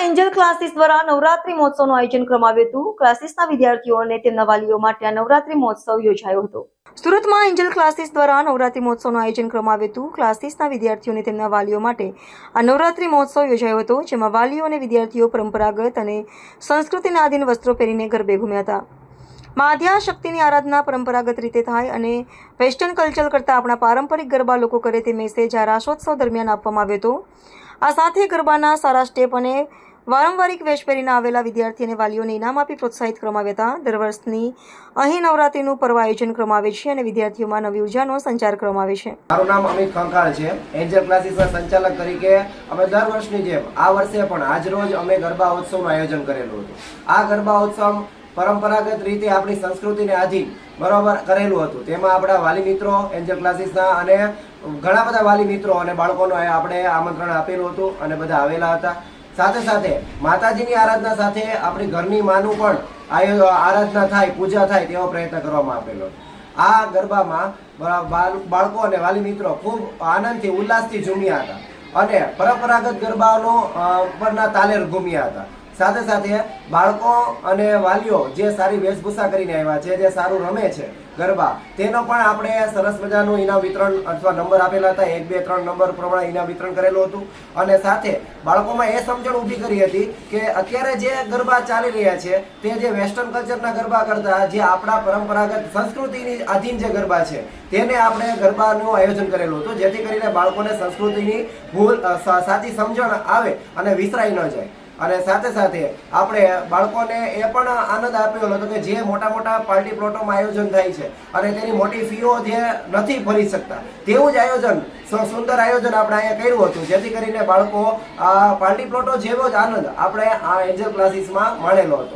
Angel classes દ્વારા નવરાત્રી મહોત્સવનું આયોજન કરવામાં આવ્યું હતું. ક્લાસીસના વિદ્યાર્થીઓ અને તેમના વાલીઓ માટે આ નવરાત્રી મહોત્સવ યોજાયો હતો. સુરતમાં એન્જલ ક્લાસીસ દ્વારા નવરાત્રી મહોત્સવનું આયોજન કરવામાં આવ્યું હતું. ક્લાસીસના વિદ્યાર્થીઓ અને તેમના વાલીઓ માટે આ નવરાત્રી મહોત્સવ યોજાયો હતો, જેમાં વાલીઓ અને વિદ્યાર્થીઓ પરંપરાગત અને સંસ્કૃતિના આધીન વસ્ત્રો પહેરીને ગરબે ઘૂમ્યા હતા. મા આદ્યાશક્તિની આરાધના પરંપરાગત રીતે થાય અને વેસ્ટર્ન કલ્ચર કરતાં આપણા પારંપરિક ગરબા લોકો કરે તે મેસેજ આ રાસોત્સવ દરમિયાન આપવામાં આવ્યો હતો. આ સાથે ગરબાના સારા સ્ટેપ અને વારંવારિક વેશ પહેરીને આવેલા વિદ્યાર્થી અને વાલીઓને ઇનામ આપી પ્રોત્સાહિત કરવામાં આવ્યા હતા. દર વર્ષની અહીં નવરાત્રીનું પર્વ આયોજન કરવામાં આવે છે અને વિદ્યાર્થીઓમાં નવી ઉર્જાનો સંચાર કરવામાં આવે છે. મારું નામ અમિત કંકાળ છે. એન્જલ ક્લાસીસના સંચાલક તરીકે અમે દર વર્ષની જેમ આ વર્ષે પણ આજરોજ અમે ગરબા ઉત્સવનું આયોજન કરેલું હતું. આ ગરબા ઉત્સવ પરંપરાગત રીતે આપણી સંસ્કૃતિને આધીન બરાબર કરેલું હતું. તેમાં આપણા વાલી મિત્રો એન્જલ ક્લાસીસના અને ઘણા બધા વાલી મિત્રો અને બાળકોનો આપણે આમંત્રણ આપેલું હતું અને બધા આવેલા હતા. સાથે સાથે માતાજીની આરાધના સાથે આપણી ઘરની માનું પણ આરાધના થાય, પૂજા થાય તેવો પ્રયત્ન કરવામાં આપેલો. આ ગરબામાં બાળકો અને વાલી મિત્રો ખૂબ આનંદથી ઉલ્લાસથી ઝૂમ્યા હતા અને પરંપરાગત ગરબાનો પરના તાલે ઘૂમ્યા હતા. સાથે સાથે બાળકો અને વાલીઓ જે સારી વેશભૂષા કરીને આવ્યા છે, જે સારું રમે છે ગરબા, તેનો પણ આપણે સરસ મજાનું ઇનામ વિતરણ અથવા નંબર આપેલા હતા. 1, 2, 3 નંબર પ્રમાણે ઇનામ વિતરણ કરેલું હતું અને સાથે બાળકોમાં એ સમજણ ઊભી કરી હતી કે અત્યારે જે ગરબા ચાલી રહ્યા છે તે જે વેસ્ટર્ન કલ્ચરના ગરબા કરતા જે આપણા પરંપરાગત સંસ્કૃતિની આધીન જે ગરબા છે તેને આપણે ગરબાનું આયોજન કરેલું હતું, જેથી કરીને બાળકોને સંસ્કૃતિની ભૂલ સાચી સમજણ આવે અને વિસરાઈ ન જાય. અને સાથે સાથે આપણે બાળકોને એ પણ આનંદ આપ્યો હતો કે જે મોટા મોટા પાર્ટી પ્લોટોમાં આયોજન થાય છે અને તેની મોટી ફીઓ જે નથી ભરી શકતા તેવું જ આયોજન, સુંદર આયોજન આપણે અહીંયા કર્યું હતું, જેથી કરીને બાળકો આ પાર્ટી પ્લોટો જેવો જ આનંદ આપણે આ એન્જલ ક્લાસીસમાં માણેલો હતો.